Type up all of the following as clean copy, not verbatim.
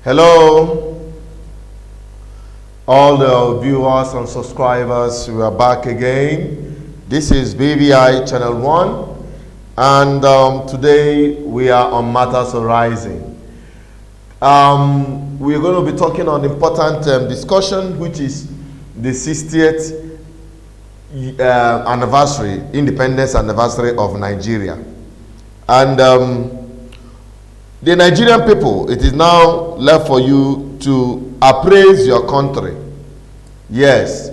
Hello, all the viewers and subscribers. We are back again. This is BVI Channel 1, and today we are on Matters Arising. We're going to be talking on important discussion, which is the 60th anniversary, independence anniversary of Nigeria. And the Nigerian people, it is now left for you to appraise your country. Yes,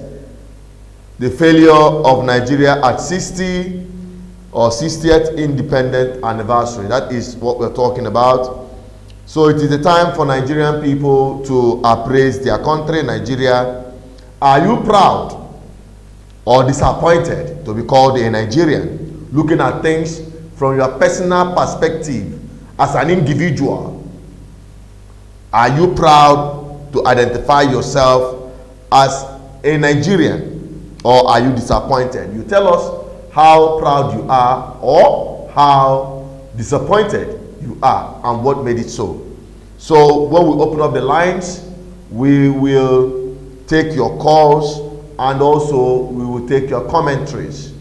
the failure of Nigeria at 60 or 60th independent anniversary. That is what we're talking about. So it is the time for Nigerian people to appraise their country, Nigeria. Are you proud or disappointed to be called a Nigerian? Looking at things from your personal perspective as an individual. Are you proud to identify yourself as a Nigerian, or are you disappointed? You tell us how proud you are or how disappointed you are and what made it so. So when we open up the lines, we will take your calls and also we will take your commentaries.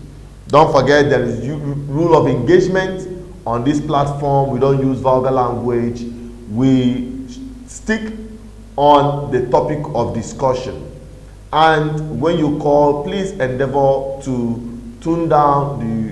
Don't forget there is rule of engagement on this platform. We don't use vulgar language. We stick on the topic of discussion. And when you call, please endeavor to tune down the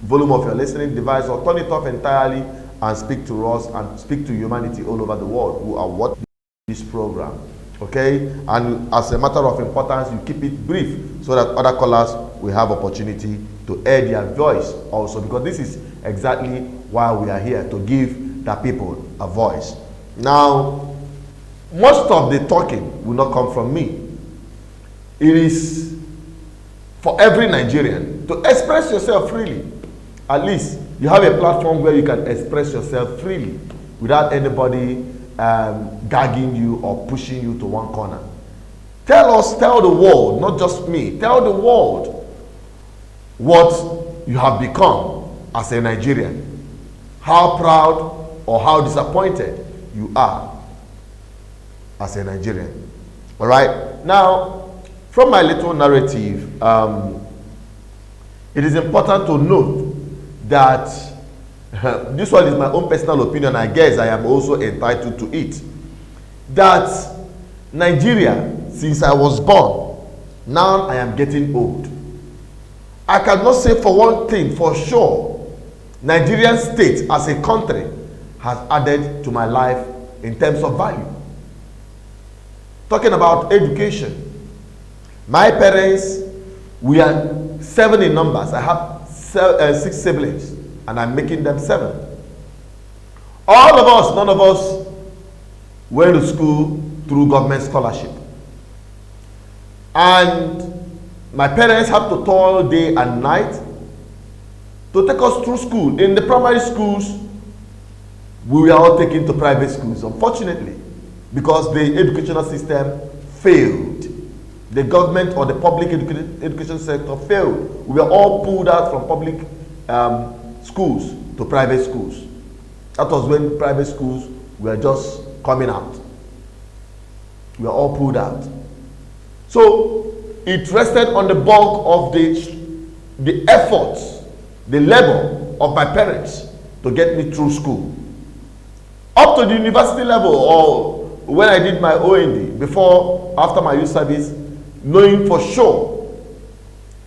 volume of your listening device or turn it off entirely and speak to us and speak to humanity all over the world who are watching this program. Okay? And as a matter of importance, you keep it brief so that other callers will have opportunity to air their voice also, because this is exactly why we are here, to give the people a voice. Now, most of the talking will not come from me. It is for every Nigerian to express yourself freely. At least you have a platform where you can express yourself freely without anybody gagging you or pushing you to one corner. Tell the world, not just me, tell the world what you have become as a Nigerian. How proud or how disappointed you are as a Nigerian. All right. Now, from my little narrative, it is important to note that this one is my own personal opinion. I guess I am also entitled to it. That Nigeria, since I was born, now I am getting old. I cannot say for one thing for sure, Nigerian state as a country has added to my life in terms of value. Talking about education, my parents, we are 7 in numbers. I have 6 siblings and I'm making them 7. All of us, none of us went to school through government scholarship. And my parents had to toil day and night to take us through school. In the primary schools, we were all taken to private schools, unfortunately, because the educational system failed. The government or the public education sector failed. We were all pulled out from public schools to private schools. That was when private schools were just coming out. We were all pulled out. So it rested on the bulk of the efforts, the labor of my parents to get me through school. Up to the university level, or when I did my OND, after my youth service, knowing for sure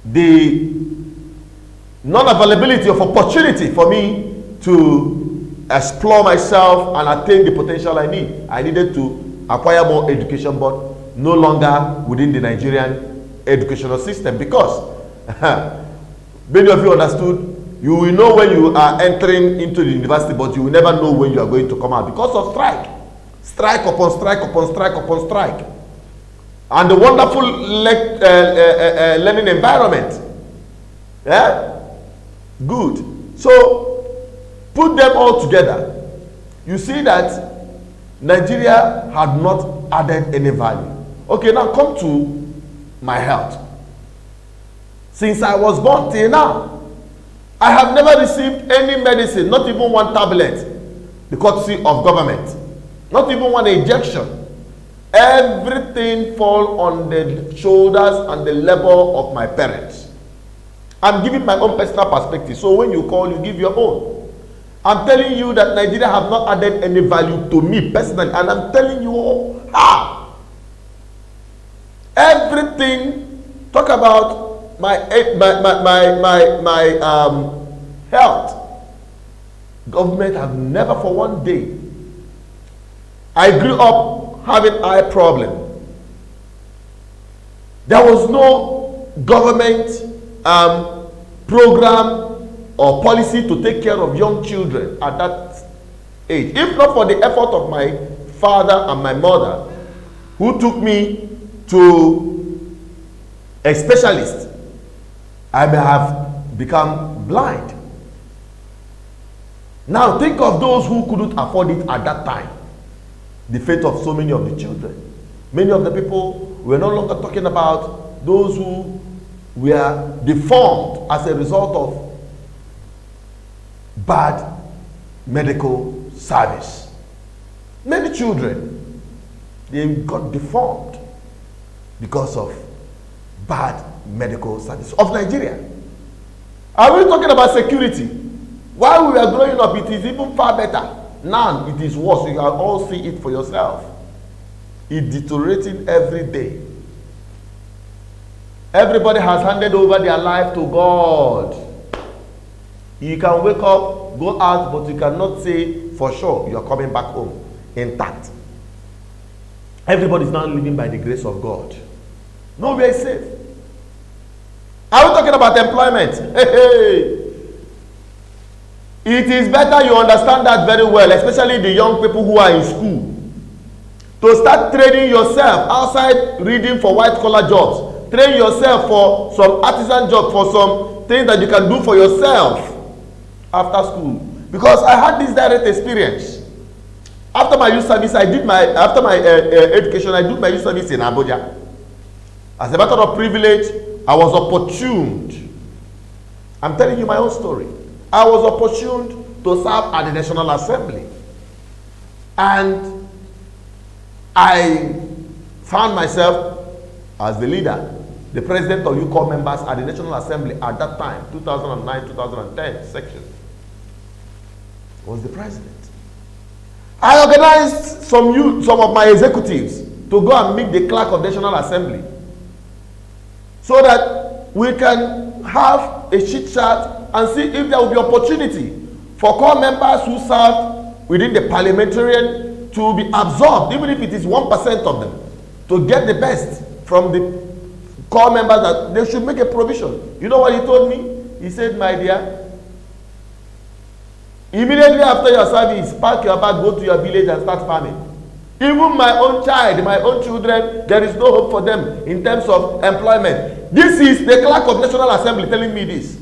the non-availability of opportunity for me to explore myself and attain the potential I need. I needed to acquire more education, but no longer within the Nigerian educational system, because many of you understood, you will know when you are entering into the university, but you will never know when you are going to come out because of strike. Strike upon strike upon strike upon strike. And the wonderful learning environment. Yeah? Good. So, put them all together. You see that Nigeria had not added any value. Okay, now come to my health. Since I was born till now, I have never received any medicine, not even one tablet, the courtesy of government. Not even one ejection. Everything fall on the shoulders and the labor of my parents. I'm giving my own personal perspective. So when you call, you give your own. I'm telling you that Nigeria have not added any value to me personally, and I'm telling you how. Everything, talk about my health. Government have never for one day. I grew up having eye problem. There was no government program or policy to take care of young children at that age. If not for the effort of my father and my mother, who took me to a specialist, I may have become blind. Now think of those who couldn't afford it at that time. The fate of so many of the children. Many of the people, we're no longer talking about those who were deformed as a result of bad medical service. Many children, they got deformed because of bad medical service of Nigeria. Are we talking about security? While we were growing up, it is even far better. Now it is worse. You can all see it for yourself. It's deteriorating every day. Everybody has handed over their life to God. You can wake up, go out, but you cannot say for sure you are coming back home intact. Everybody is now living by the grace of God. Nowhere is safe. Are we talking about employment? Hey. It is better you understand that very well, especially the young people who are in school, to start training yourself outside reading for white-collar jobs. Train yourself for some artisan job, for some things that you can do for yourself after school. Because I had this direct experience. After my youth service, after my education, I did my youth service in Abuja. As a matter of privilege, I was opportuned. I'm telling you my own story. I was opportuned to serve at the National Assembly. And I found myself as the leader, the president of UCO members at the National Assembly at that time, 2009-2010 section. Was the president. I organized some of my executives to go and meet the clerk of the National Assembly so that we can have a chit chat and see if there will be opportunity for core members who serve within the parliamentarian to be absorbed, even if it is 1% of them, to get the best from the core members, that they should make a provision. You know what he told me? He said, my dear, immediately after your service, pack your bag, go to your village and start farming. Even my own child, my own children, there is no hope for them in terms of employment. This is the clerk of National Assembly telling me this.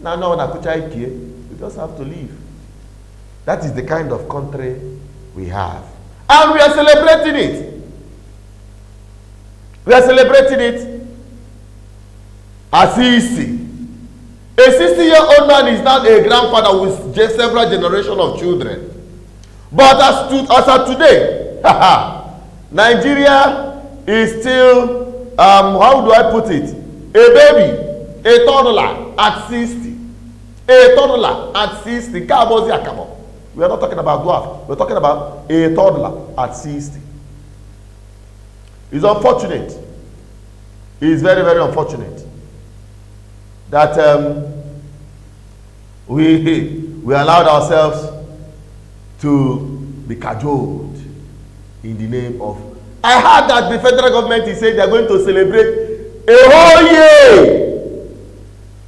Now, you just have to leave. That is the kind of country we have. And we are celebrating it. We are celebrating it as easy. A 60-year-old man is now a grandfather with just several generations of children. But as of today, Nigeria is still, how do I put it? A baby, a toddler at 60. A toddler at 60. We are not talking about dwarf. We are talking about a toddler at 60. It's unfortunate. It's very, very unfortunate that we allowed ourselves to be cajoled in the name of. I heard that the federal government is saying they are going to celebrate a whole year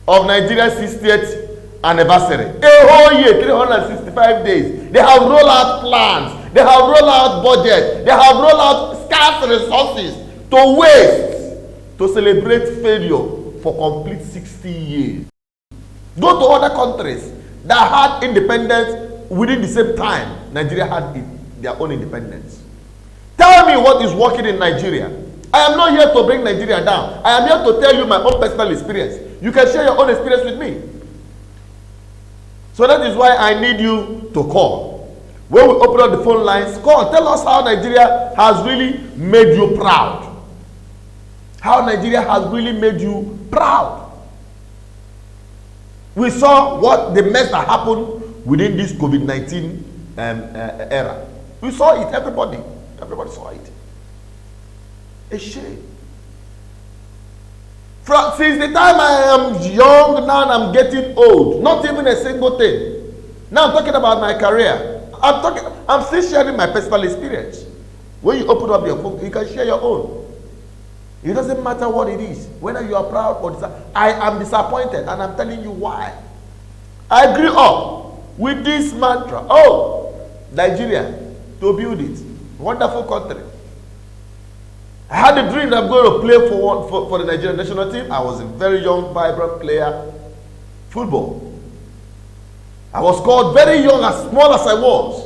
of Nigeria's 60th anniversary. A whole year, 365 days. They have rolled out plans. They have rolled out budget. They have rolled out scarce resources to waste to celebrate failure for complete 60 years. Go to other countries that had independence within the same time Nigeria had their own independence. Tell me what is working in Nigeria. I am not here to bring Nigeria down. I am here to tell you my own personal experience. You can share your own experience with me. So that is why I need you to call. When we open up the phone lines, call, tell us how Nigeria has really made you proud. How Nigeria has really made you proud. We saw what the mess that happened within this COVID-19 era. We saw it, everybody saw it. A shame. Since the time I am young, now I'm getting old. Not even a single thing. Now I'm talking about my career. I'm still sharing my personal experience. When you open up your phone, you can share your own. It doesn't matter what it is, whether you are proud or disappointed. I am disappointed, and I'm telling you why. I grew up with this mantra. Oh, Nigeria, to build it. Wonderful country. I had a dream that I'm going to play for the Nigerian national team. I was a very young, vibrant player. Football. I was called very young, as small as I was.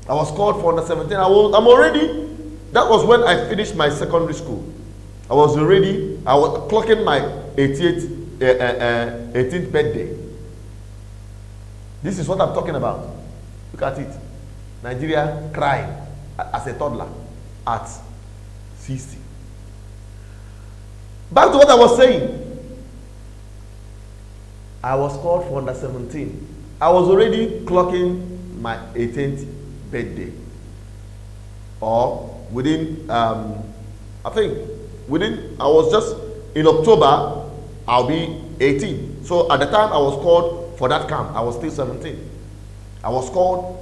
I was called for under 17. I'm already, that was when I finished my secondary school. I was clocking my 18th birthday. This is what I'm talking about. Look at it. Nigeria crying as a toddler at 60. Back to what I was saying. I was called for under 17. I was already clocking my 18th birthday. Or within, I was just, in October, I'll be 18. So at the time I was called for that camp, I was still 17. I was called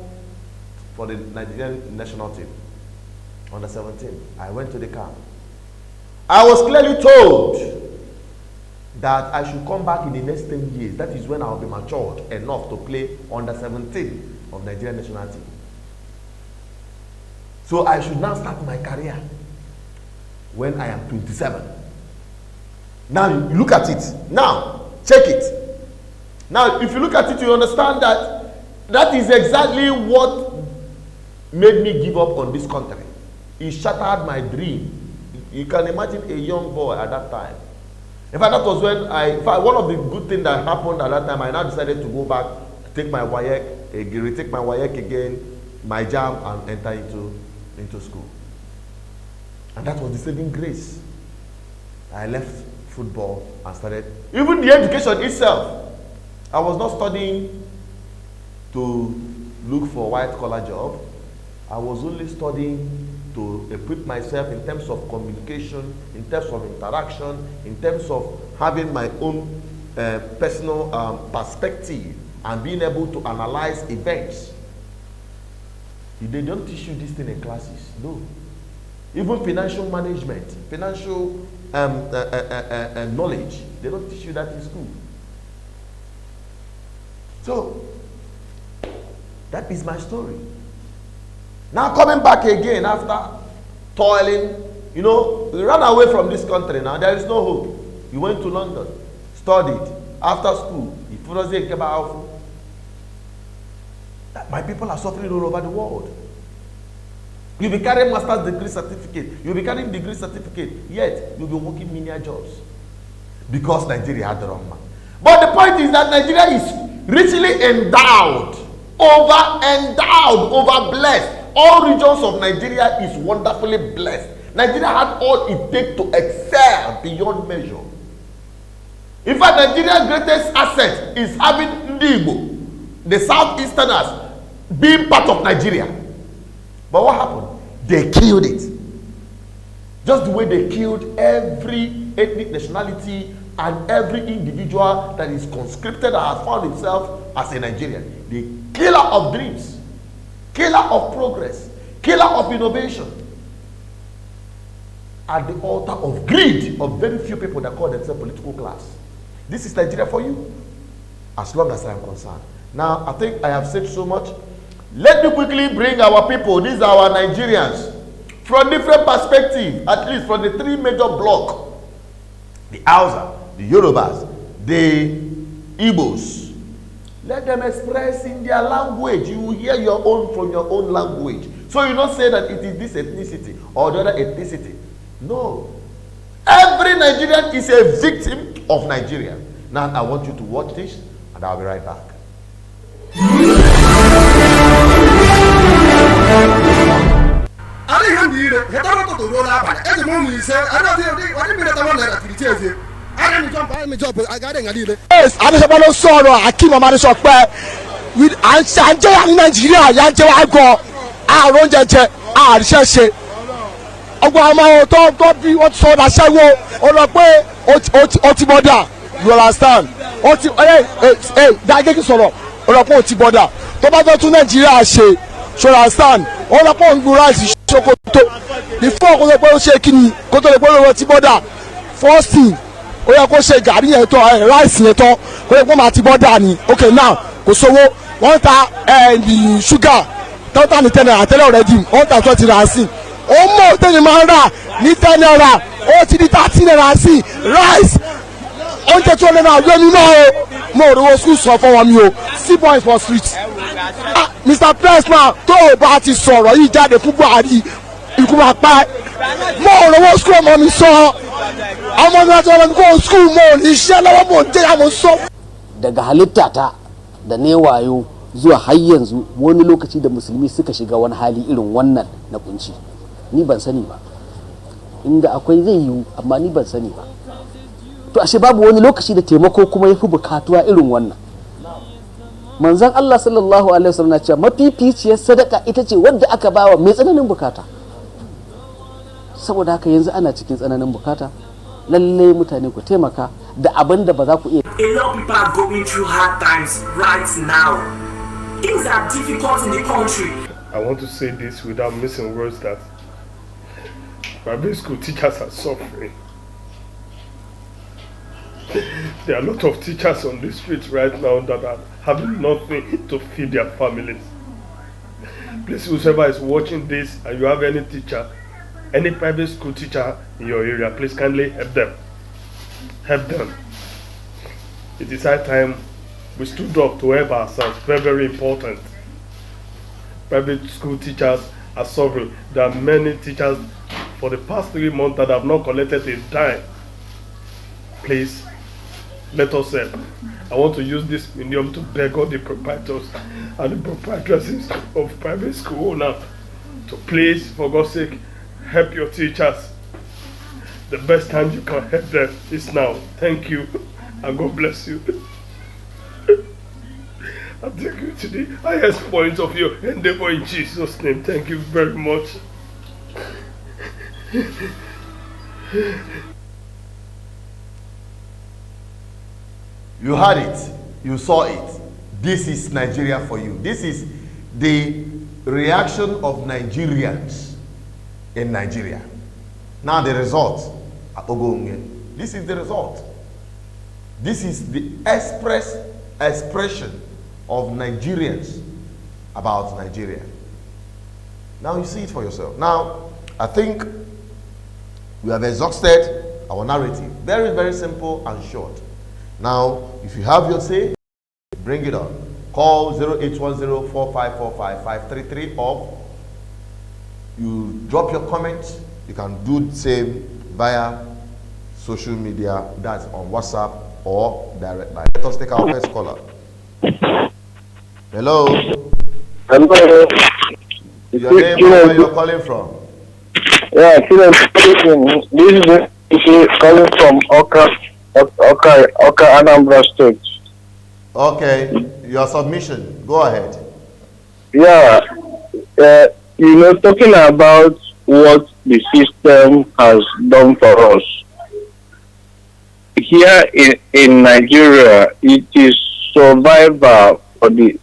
for the Nigerian national team. Under 17, I went to the camp. I was clearly told that I should come back in the next 10 years. That is when I'll be matured enough to play under 17 of Nigerian national team. So I should now start my career when I am 27. Now you look at it. Now, check it. Now, if you look at it, you understand that that is exactly what made me give up on this country. It shattered my dream. You can imagine a young boy at that time. In fact, that was when one of the good things that happened at that time, I now decided to go back, take my retake my WAEC again, my JAM, and enter into school. And that was the saving grace. I left football and started, even the education itself. I was not studying to look for a white-collar job. I was only studying to equip myself in terms of communication, in terms of interaction, in terms of having my own personal perspective and being able to analyze events. They don't teach you this thing in classes, no. Even financial management, financial knowledge, they don't teach you that in school. So, that is my story. Now coming back again after toiling, we ran away from this country now. There is no hope. You went to London, studied. After school, my people are suffering all over the world. You'll be carrying master's degree certificate. You'll be carrying degree certificate. Yet, you'll be working menial jobs. Because Nigeria had the wrong man. But the point is that Nigeria is richly endowed, over blessed. All regions of Nigeria is wonderfully blessed. Nigeria had all it takes to excel beyond measure. In fact, Nigeria's greatest asset is having Ndibo, the Southeasterners, being part of Nigeria. But what happened? They killed it. Just the way they killed every ethnic nationality and every individual that is conscripted and has found himself as a Nigerian. The killer of dreams. Killer of progress, killer of innovation, at the altar of greed of very few people that call themselves political class. This is Nigeria for you, as long as I am concerned. Now, I think I have said so much. Let me quickly bring our people, these are our Nigerians, from different perspectives, at least from the three major blocks: the Hausa, the Yorubas, the Igbos. Let them express in their language. You will hear your own from your own language. So you don't say that it is this ethnicity or the other ethnicity. No. Every Nigerian is a victim of Nigeria. Now I want you to watch this and I'll be right back. Yes, Adesabalo sọ̀rọ̀ Akim Amadi sọ pé à ń jẹ́ ní Nàìjíríà yà ń jẹ́ wá gan àrùn jẹjẹ àríṣẹ́ṣe ọgbọ́n ọmọ tó bí wọ́n sọ ọ́nà aṣẹ́wó ó lọ pé ó ti bọ́dà you understand ó ti dàgẹ́gì sọ̀rọ̀ ó lọ pé ó ti bọ́dà tó bá fẹ́ tún Nàìjíríà ṣe you understand ó lọ pé òun gbúra ìsì ṣokoto before kó tó pé ó ṣe kíni kó tó lè pé ó ti bọ́dà first thing ó yẹ kó ṣe gàrí yẹn tán ráìsì yẹn tán kó yẹ kó máa ti bọ́dà ni okay now kò sówó wọ́n ta ṣúgà tó tà ní 10 naira tẹ́lẹ̀ already wọ́n ta 20 naira sí ó mọ̀ tẹ́lẹ̀ máa ń rà ní 10 naira ó ti di 30 naira sí rice oúnjẹ tí ó lè náà lómi náà o mo ò rówó school sọ fún wọn mi o 6 points for street Mr. Pressman tó o bá ti sọ̀rọ̀ yìí jáde fún Buhari ikú máa pa mo ò rówó school ọmọ mi sọ ọmọ mi láti ọmọ mi kó school mo ò ní iṣẹ́ lọ́wọ́ mo ò jẹ́ àmọ́ sọ. Daga halitta ta da ne wayo zuwa har yanzu wani lokaci da musulmi suka shiga wani hali irin wannan na kunci ni ban sani ba inda akwai zai yiwu amma ni ban sani ba to ashe babu wani lokaci da taimako kuma yafi bukatuwa irin wannan manzon Allah sallallahu alaihi wasallam ya ce mafificiyar sadaka ita ce wanda aka bawa mai tsananin bukata saboda haka yanzu ana cikin tsananin bukata lalle mutane ku taimaka da abin da ba za ku iya. A lot of people are going through hard times right now. Things are difficult in the country. I want to say this without missing words that private school teachers are suffering. There are a lot of teachers on the streets right now that are having nothing to feed their families. Please, whoever is watching this and you have any teacher, any private school teacher in your area, please kindly help them. Help them. It is high time we stood up to help ourselves. Very, very important. Private school teachers are suffering. There are many teachers for the past 3 months that have not collected a dime. Please, let us help. I want to use this medium to beg all the proprietors and the proprietresses of private school owners to please, for God's sake, help your teachers. The best time you can help them is now. Thank you, and God bless you. I take you to the highest point of your endeavor in Jesus' name. Thank you very much. You heard it, you saw it. This is Nigeria for you. This is the reaction of Nigerians in Nigeria. Now the result. This is the result. This is the expression of Nigerians about Nigeria. Now you see it for yourself. Now, I think we have exhausted our narrative. Very, very simple and short. Now, if you have your say, bring it on. Call 0810-4545-533 or you drop your comment. You can do the same via social media, that's on WhatsApp or direct line. Let us take our first caller. Hello. Hello. Your name and where you're calling from? Yeah, this is calling from Oka, Anambra State. Okay, your submission. Go ahead. Yeah, talking about what the system has done for us. Here in Nigeria, it is survival for the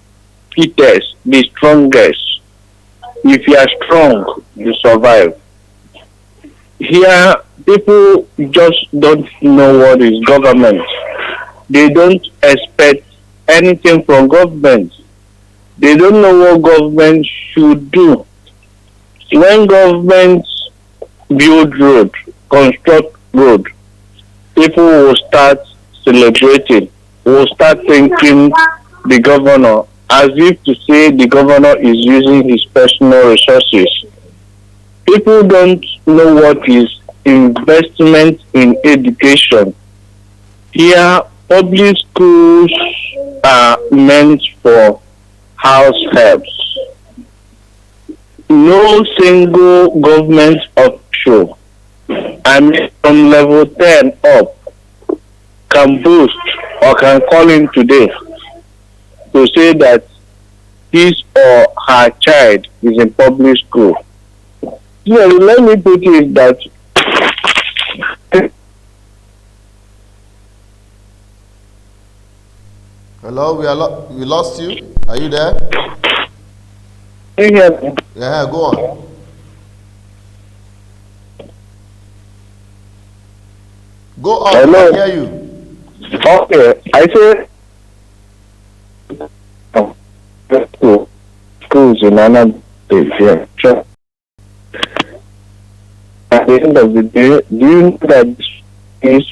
fittest, the strongest. If you are strong, you survive. Here, people just don't know what is government. They don't expect anything from government. They don't know what government should do. When government build road, construct road, people will start celebrating, will start thanking the governor as if to say the governor is using his personal resources. People don't know what is investment in education. Here, public schools are meant for house helps. No single government official, I mean from level 10 up, can boast or can call in today to say that his or her child is in public school. So let me put it that Hello, we lost you. Are you there? you hear me? Yeah, go on. Go on, Hello? I hear you. Okay, I say schools in another place here. Sure. At the end of the day, do you know that this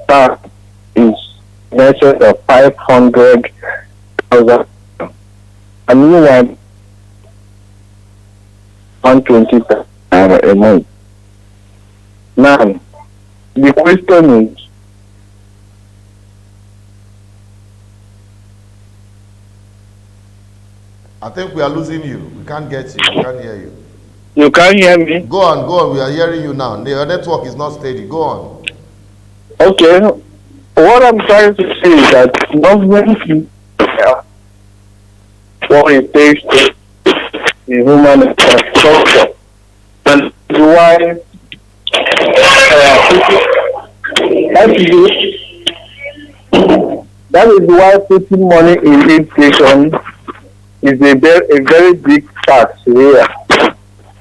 tax is in excess of 500,000? And you want 120 a month. Now, the question is, I think we are losing you. We can't get you. We can't hear you. you can't hear me? Go on, go on. We are hearing you now. Your network is not steady. Go on. Okay, what I'm trying to say is that government what it takes to the human infrastructure, and why that is why putting money in education is a very big tax here.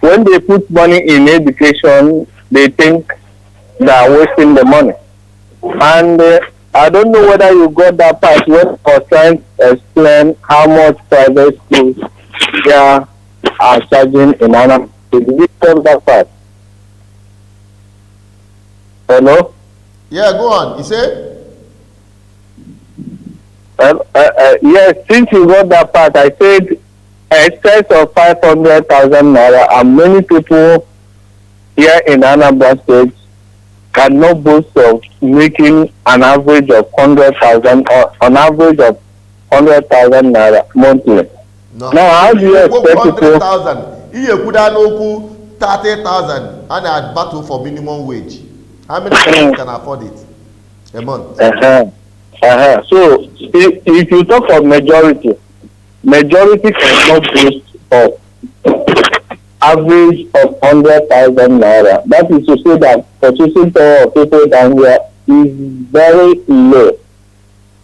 When they put money in education, they think they are wasting the money. And I don't know whether you got that part when I was trying to explain how much private schools they are charging in Anna. Did you get that part? Hello? Yeah, go on. You say? Yes, since you got that part, I said excess of 500,000 naira, and many people here in Anambra State cannot boast of making an average of 100,000 or an average of 100,000 naira monthly. No. Now, how do you expect people? 100,000. If you could have 30,000 and I battle for minimum wage, how many people can afford it a month? So, if you talk of majority cannot boast of average of 100,000 naira. That is to say that purchasing power of people down here is very low.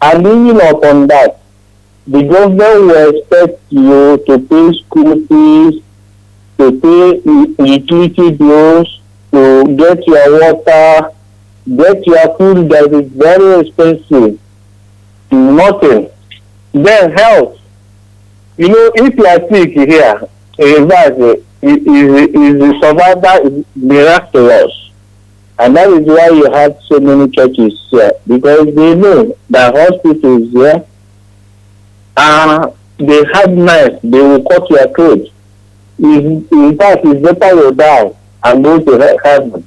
And even upon that, the government will expect you to pay school fees, to pay utility bills, to get your water, get your food that is very expensive. Nothing. Then health. You know, if you are sick here, in fact, the survivor is miraculous. And that is why you have so many churches here, because they know that hospitals here, they have knives, they will cut your throat. In fact, it's better you die and go to heaven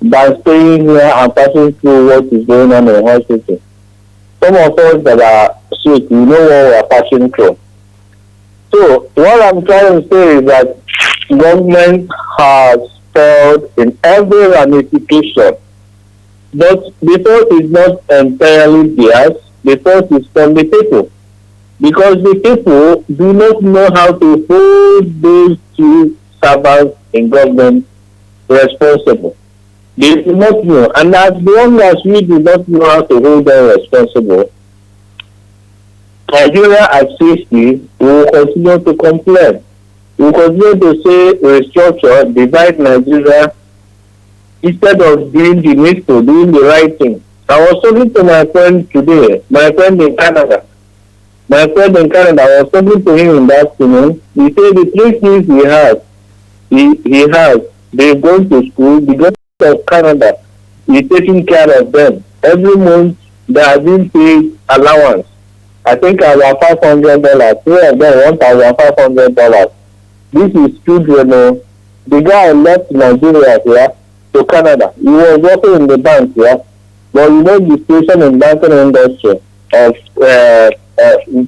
than staying here and passing through what is going on in the hospital. Some of us that are sick, we know what we are passing through. So, what I'm trying to say is that government has failed in every ramification. But the fault is not entirely theirs, the fault is from the people. Because the people do not know how to hold those two servants in government responsible. They do not know. And as long as we do not know how to hold them responsible, Nigeria at 60 will continue to complain. We will continue to say restructure, divide Nigeria, instead of doing the needful, doing the right thing. I was talking to my friend today, my friend in Canada. I was talking to him in the afternoon. He said the three things he has, they go to school, the government of Canada is taking care of them. Every month they are being paid allowance. I think about $500. Three of them $1,500. This is children. The guy left Nigeria here to Canada. He was working in the bank here, but you know the situation in banking industry of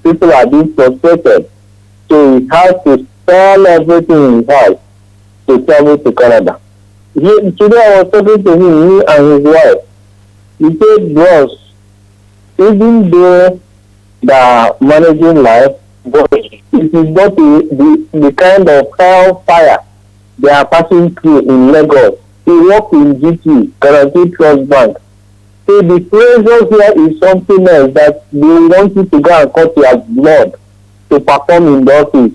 people are being frustrated. So he has to sell everything in his house to travel to Canada. Today I was talking to him and his wife. He said, "Boss, even though they are managing life, but it is not the kind of hellfire they are passing through in Lagos. They work in GT, Guarantee Trust Bank. So the pressure here is something else, that they want you to go and cut your blood to perform in the office.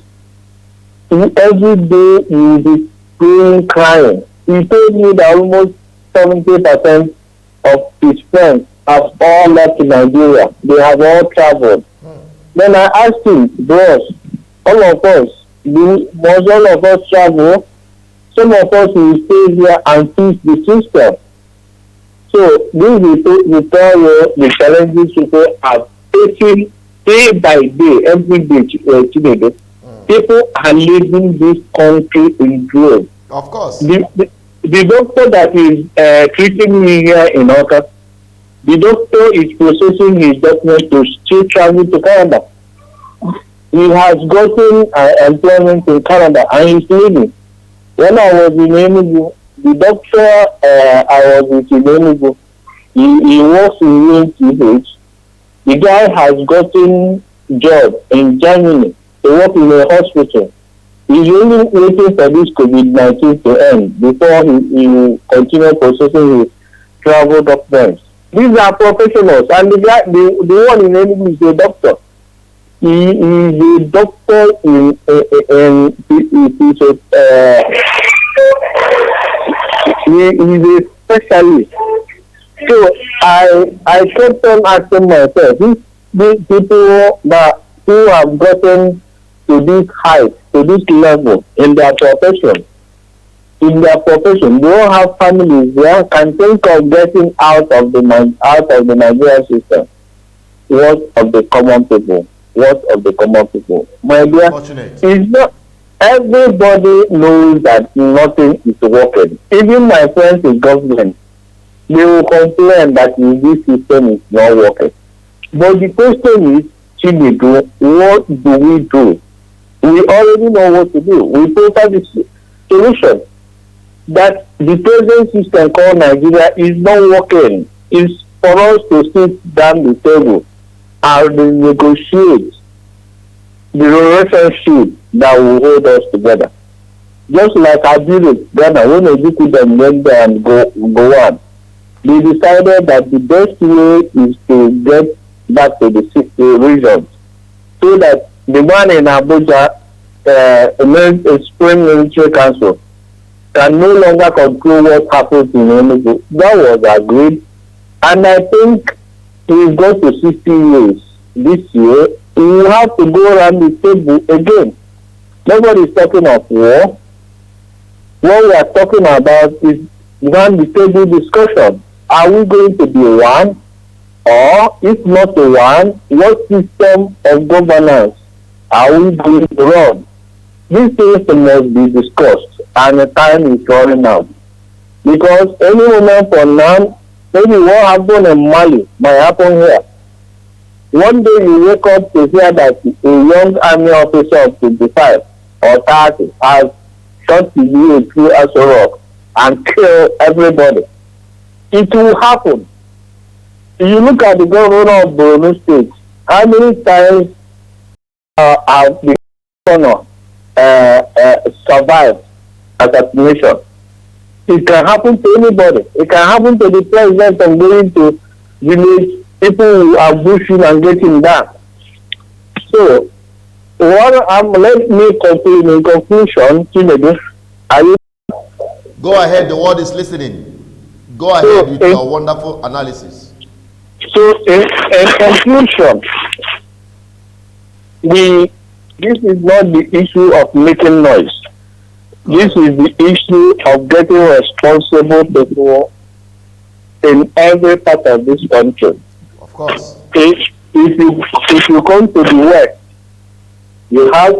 Every day you will be praying, crying. He told me that almost 70% of his friends have all left Nigeria. They have all traveled. Then I asked him, bros, all of us, must all of us travel? Some of us will stay here and fix the system. So this will tell you the challenges people are facing day by day, every day. People are leaving this country in droves. Of course. The doctor that is treating me here in Oka, the doctor is processing his document to still travel to Canada. He has gotten employment in Canada and he's leaving. When I was in Enugu, the doctor I was with in Enugu, he works in UNTH. The guy has gotten job in Germany to work in a hospital. He's only waiting for this COVID-19 to end before he will continue processing his travel documents. These are professionals, and the one in Enugu is a doctor. He is a doctor he is a specialist. So I kept on asking myself, these people who have gotten to this height, to this level in their profession, they don't have families, they can think of getting out of the Nigerian system. What of the common people? My dear, it's not everybody knows that nothing is working. Even my friends in government, they will complain that this system is not working. But the question is, what do we do? We already know what to do. We prefer the solution that the present system called Nigeria is not working. It's for us to sit down the table and negotiate the relationship that will hold us together. Just like I did it, Ghana, when Ejikudan went there and go on, they decided that the best way is to get back to the regions, so that the man in Abuja, a Supreme Military Council, can no longer control what happens in Enugu. That was agreed, and I think we've got to 60 years this year. We will have to go around the table again. Nobody is talking of war. What we are talking about is around the table discussion. Are we going to be one? Or if not one, what system of governance are we going to run? These things must be discussed, and the time is running out. Because any moment from now, maybe what happened in Mali might happen here. One day you wake up to hear that a young army officer of 25 or 30 has shot you through a rock and kill everybody. It will happen. You look at the governor of Borno State, how many times have the governor survived assassination? It can happen to anybody. It can happen to the president from going to village, people who are bushing and getting down. So, let me conclude in conclusion, Chinedu. Go ahead, the world is listening. Go ahead with your wonderful analysis. So, in conclusion, this is not the issue of making noise. This is the issue of getting responsible people in every part of this country. Of course. If you come to the West, you have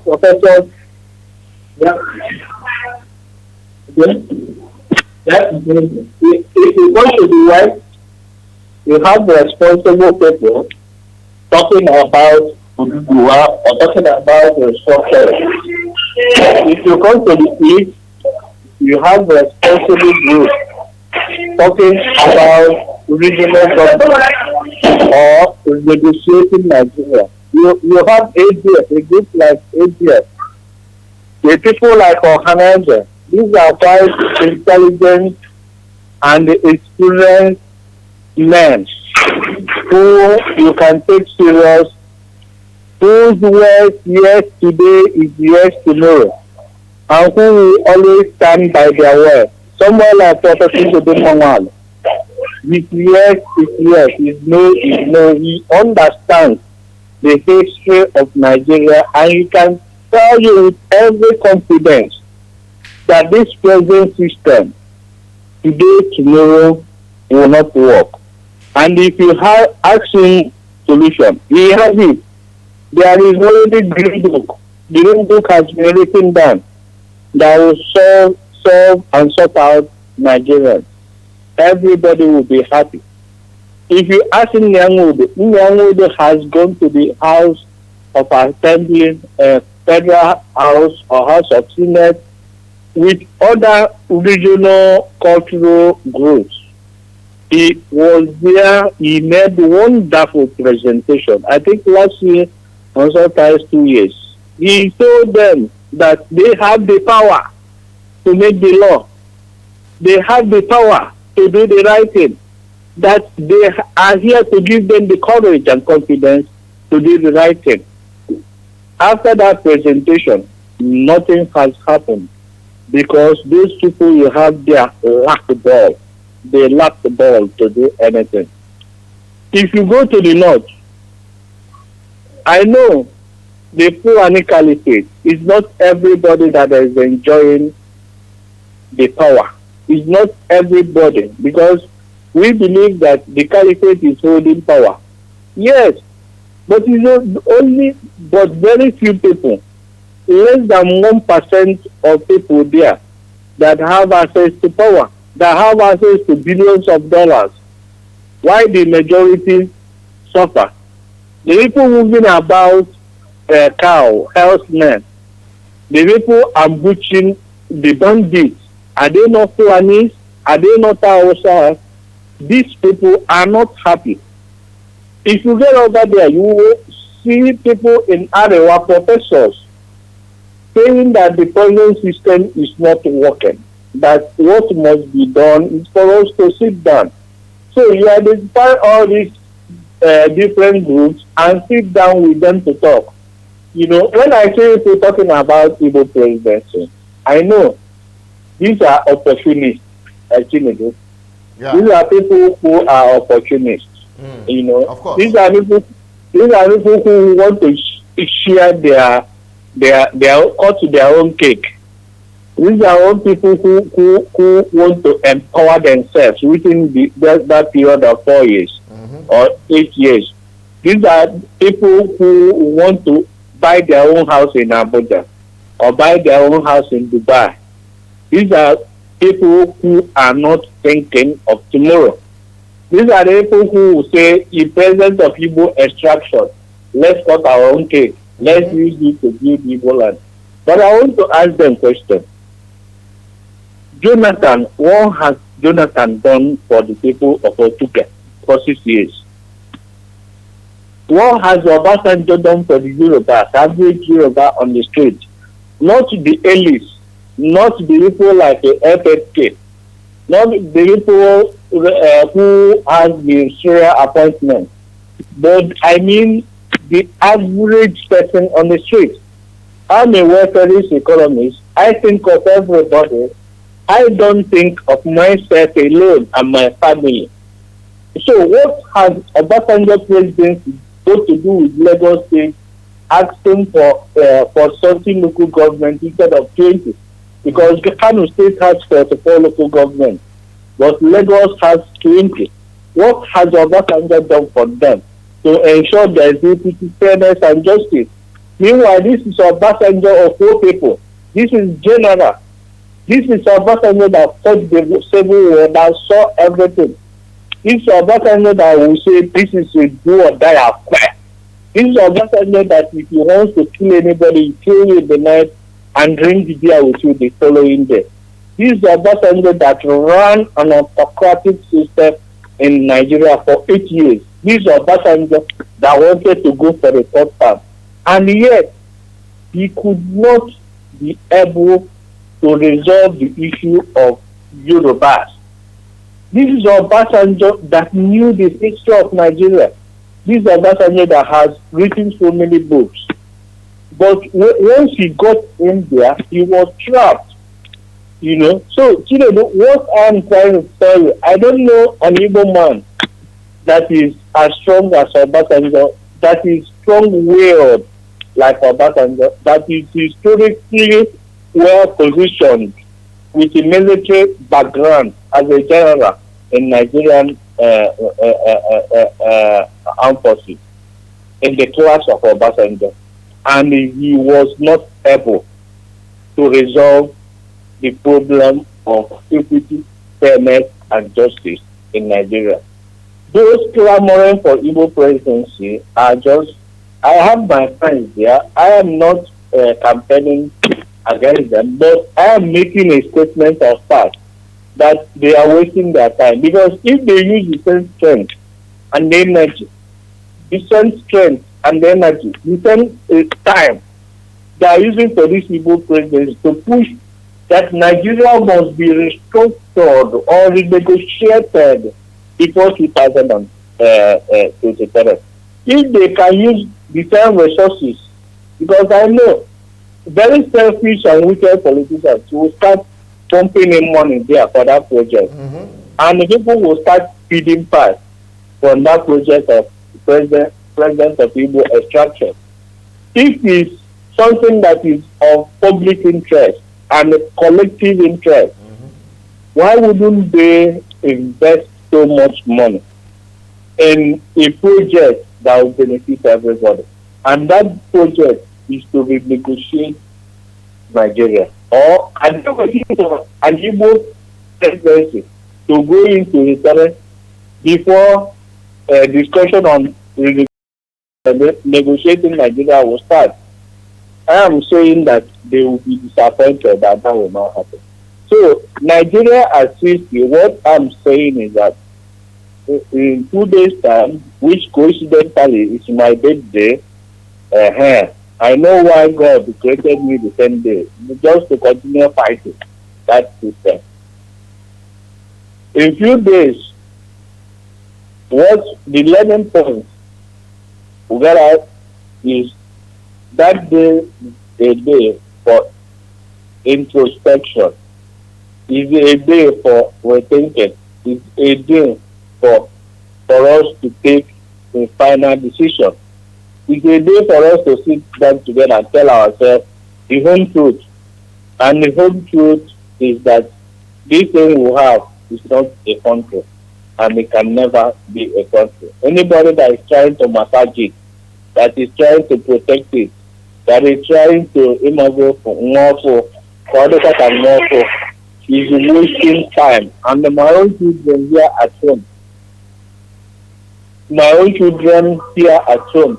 professors. If you go to the West, you have responsible people talking about or talking about restructuring. If you come to the East, you have responsible groups talking about regional government or negotiating Nigeria. You have AGF, a group like AGF, the people like Ohanaja. These are quite intelligent and experienced men who you can take serious, whose words yes today is yes tomorrow, and who will always stand by their word. Someone like Professor Odemonwale, his yes is yes, his no is no. He understands the history of Nigeria, and he can tell you with every confidence that this present system today, tomorrow will not work. And if you have action solution, he has it. There is already green book. The green book has been written down that will solve and sort out Nigerians. Everybody will be happy. If you ask Nyangude has gone to the House of Assembly, Federal House or House of Senate with other regional cultural groups. He was there, he made wonderful presentation. I think last year, or sometimes 2 years. He told them that they have the power to make the law. They have the power to do the right thing. That they are here to give them the courage and confidence to do the right thing. After that presentation, nothing has happened because those people you have there lack the ball. They lack the ball to do anything. If you go to the north, I know the Fulani Caliphate is not everybody that is enjoying the power. It's not everybody, because we believe that the Caliphate is holding power. Yes, but it's only but very few people, less than 1% of people there that have access to power, that have access to billions of dollars. Why the majority suffer? The people moving about cow, herdsmen, the people ambushing the bandits, are they not Fulanis? Are they not Hausa? These people are not happy. If you get over there, you will see people in Arewa, professors, saying that the present system is not working, that what must be done is for us to sit down. So you identify all these different groups and sit down with them to talk. You know, when I say people talking about Igbo presidency, I know these are opportunists, actually. Yeah. These are people who are opportunists. You know, of course. These are people who want to share their cut to their own cake. These are all people who want to empower themselves within that period of 4 years or 8 years. These are people who want to buy their own house in Abuja or buy their own house in Dubai. These are people who are not thinking of tomorrow. These are the people who will say, in presence of Igbo extraction, let's cut our own cake. Let's use it to build Igbo land. But I want to ask them a question. Jonathan, what has Jonathan done for the people of Otuke for 6 years? What has Obasanjo done for the Yoruba, average Yoruba on the street? Not the elites, not the people like the FFK, not the people who has the serial appointment, but I mean the average person on the street. I'm a welfarist economist. I think of everybody. I don't think of myself alone and my family. So what has Obasanjo presidency got to do with Lagos State asking for 30 local government instead of 20? Because Kano State has 44 local governments, but Lagos has 20. What has Obasanjo done for them to ensure there is equity, fairness, and justice? Meanwhile, this is Obasanjo of all people. This is general. This is Obasanjo that fought the Civil War, that saw everything. This is Obasanjo that will say this is a do or die affair. This is Obasanjo that if he wants to kill anybody, he kill you in the night and drink the beer with you the following day. This is Obasanjo that ran an autocratic system in Nigeria for 8 years. This is Obasanjo that wanted to go for a third term. And yet, he could not be able to resolve the issue of Yorubas. This is Obasanjo that knew the history of Nigeria. This is Obasanjo that has written so many books. But once he got in there, he was trapped. You know, so what I'm trying to tell you, I don't know an Igbo man that is as strong as Obasanjo, that is strong-willed like Obasanjo, that is historically well positioned with a military background as a general in Nigerian armed forces in the class of Obasanjo, and he was not able to resolve the problem of equity, fairness, and justice in Nigeria. Those clamoring for Igbo presidency are just, I have my friends there. I am not campaigning against them, but I am making a statement of fact that they are wasting their time. Because if they use the same strength and energy, the same strength and energy, the same time they are using for this Igbo presidency to push that Nigeria must be restructured or renegotiated before 2027. If they can use the same resources, because I know very selfish and wicked politicians will start pumping in money there for that project, and the people will start feeding past from that project of president of Igbo extraction. If it's something that is of public interest and collective interest, why wouldn't they invest so much money in a project that will benefit everybody? And that project is to renegotiate Nigeria, or an Igbo presidency to go into return before discussion on negotiating Nigeria will start. I am saying that they will be disappointed that that will not happen. So Nigeria as history, what I'm saying is that in 2 days' time, which coincidentally is my birthday, I know why God created me the same day, just to continue fighting that system. In few days, what the learning point we got out is that day a day for introspection, is a day for rethinking, is a day for us to take a final decision. It's a day for us to sit down together and tell ourselves the home truth. And the home truth is that this thing we have is not a country, and it can never be a country. Anybody that is trying to massage it, that is trying to protect it, that is trying to immigrate for is wasting time. And my own children here at home,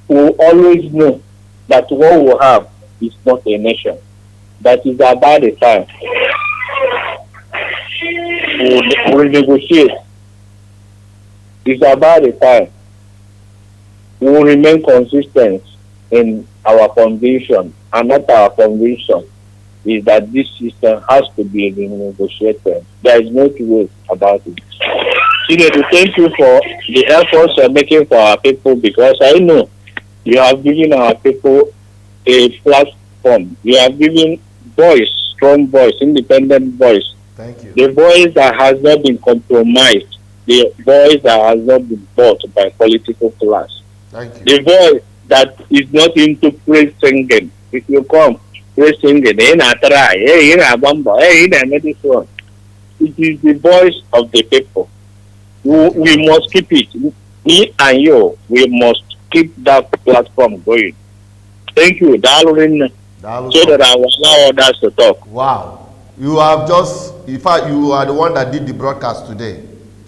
will always know that what we have is not a nation. That is about the time. We negotiate. It's about the time. We will remain consistent in our conviction, and not our conviction is that this system has to be renegotiated. There is no two ways about it. To thank you for the efforts you're making for our people, because I know you have given our people a platform. You have given voice, strong voice, independent voice. Thank you. The voice that has not been compromised, the voice that has not been bought by political class. Thank you. The voice that is not into praise singing. If you come, praise singing, it is the voice of the people. We must keep it. Me and you, we must keep that platform going. Thank you, darling. So that I will allow others to talk. Wow. You have just, in fact, you are the one that did the broadcast today.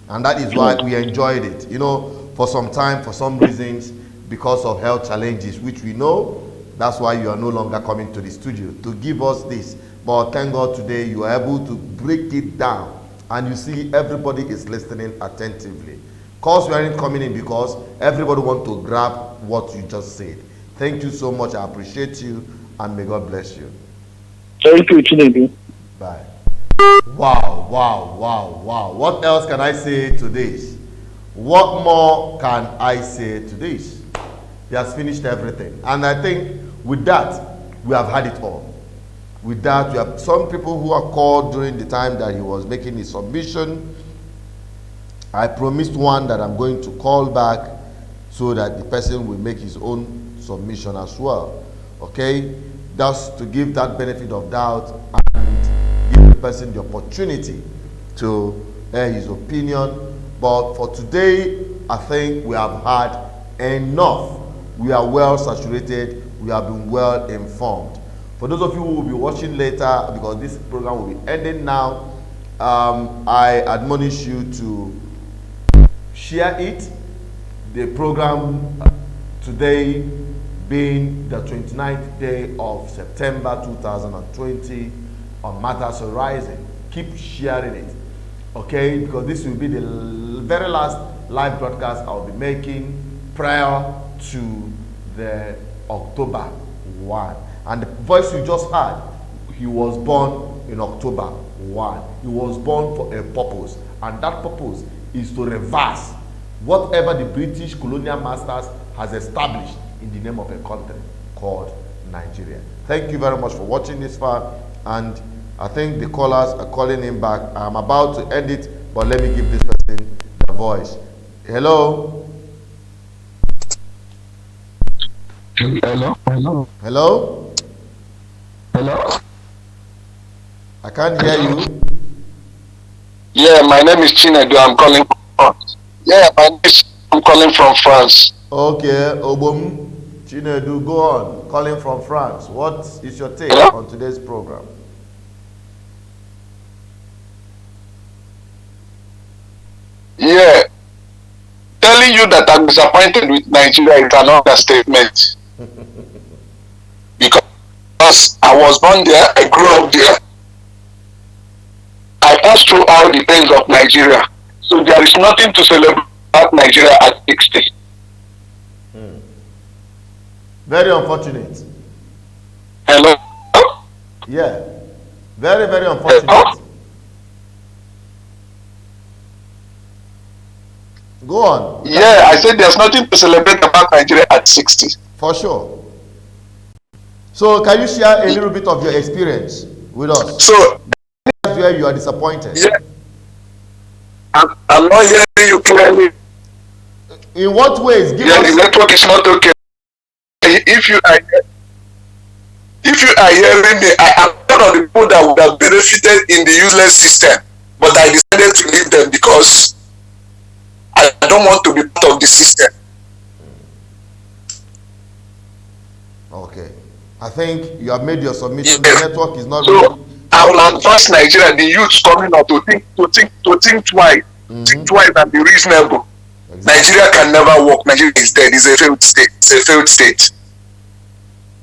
And that is why we enjoyed it. You know, for some time, for some reasons, because of health challenges, which we know, That's why you are no longer coming to the studio to give us this. But thank God today you are able to break it down, and you see everybody is listening attentively. Calls weren't coming in because everybody wants to grab what you just said. Thank you so much. I appreciate you, and may God bless you. Thank you, Chinedu. Bye. Wow, wow, wow, wow. What else can I say to this? What more can I say to this? He has finished everything. And I think with that, we have had it all. With that, we have some people who are called during the time that he was making his submission. I promised one that I'm going to call back so that the person will make his own submission as well. Okay? Just to give that benefit of doubt and give the person the opportunity to air his opinion. But for today, I think we have had enough. We are well saturated. We have been well informed. For those of you who will be watching later, because this program will be ending now, I admonish you to share it. The program today being the 29th day of September 2020 on Matters Arising. Keep sharing it, okay? Because this will be the very last live broadcast I'll be making prior to the October 1. And the voice you just heard, he was born in October 1. He was born for a purpose, and that purpose is to reverse whatever the British colonial masters has established in the name of a country called Nigeria. Thank you very much for watching this far, and I think the callers are calling him back. I'm about to end it, but let me give this person the voice. Hello? Hello? Hello? Hello? Hello? I can't hear you. Yeah, my name is Chinedu. I'm calling from France. Yeah, I'm calling from France. Okay, Obum Chinedu, go on. Calling from France. What is your take Hello? on today's program? Yeah. Telling you that I'm disappointed with Nigeria is an understatement. Because I was born there, I grew up there. I passed through all the pains of Nigeria. So there is nothing to celebrate about Nigeria at 60. Very unfortunate. Hello? Yeah. Very, very unfortunate. Hello? Go on. Yeah, I said there's nothing to celebrate about Nigeria at 60. For sure. So can you share a little bit of your experience with us? So, That's where you are disappointed. yeah, I'm not hearing you clearly. In what ways? Give Yeah, the us. network is not okay. If you are hearing me, I am one of the people that would have benefited in the useless system, but I decided to leave them because I don't want to be part of the system. Okay. I think you have made your submission. Yeah. The network is not So really. I will advise Nigeria, the youths coming up to think twice, think twice and be reasonable. Exactly. Nigeria can never work. Nigeria is dead. It's a failed state. It's a failed state.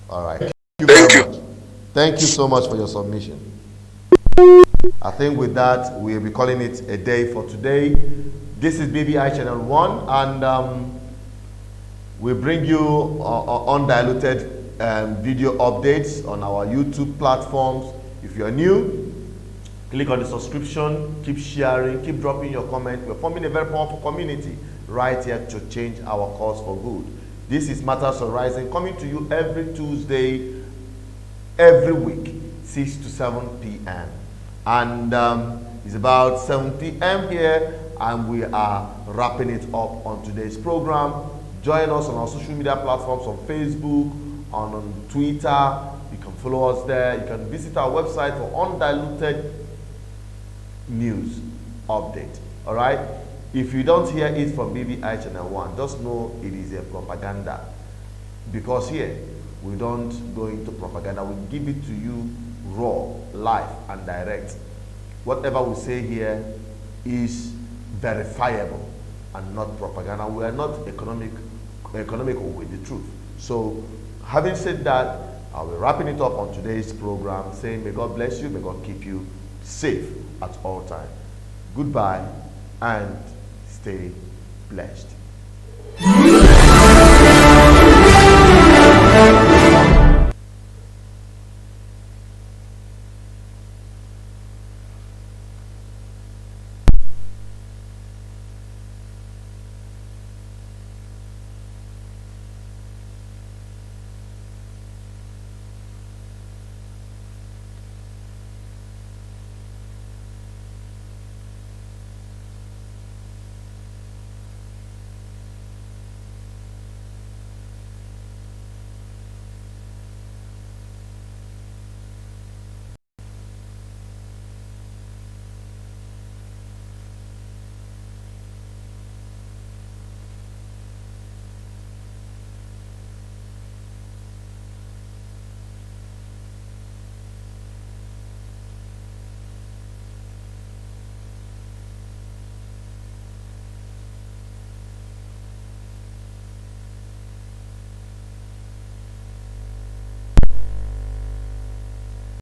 All right. Thank you. Much. Thank you so much for your submission. I think with that, we'll be calling it a day for today. This is BVI Channel 1, and we bring you undiluted video updates on our YouTube platforms. If you're new, click on the subscription, keep sharing, keep dropping your comment. We're forming a very powerful community right here to change our cause for good. This is Matters Arising, coming to you every Tuesday, every week, 6 to 7 p.m. And it's about 7 p.m. here, and we are wrapping it up on today's program. Join us on our social media platforms, on Facebook, on Twitter. You can follow us there. You can visit our website for undiluted news update. All right? If you don't hear it from BVI Channel 1, just know it is a propaganda. Because here, we don't go into propaganda. We give it to you raw, live, and direct. Whatever we say here is verifiable and not propaganda. We are not economic economical with the truth. So, having said that, I'll be wrapping it up on today's program, saying may God bless you, may God keep you safe at all times. Goodbye and stay blessed.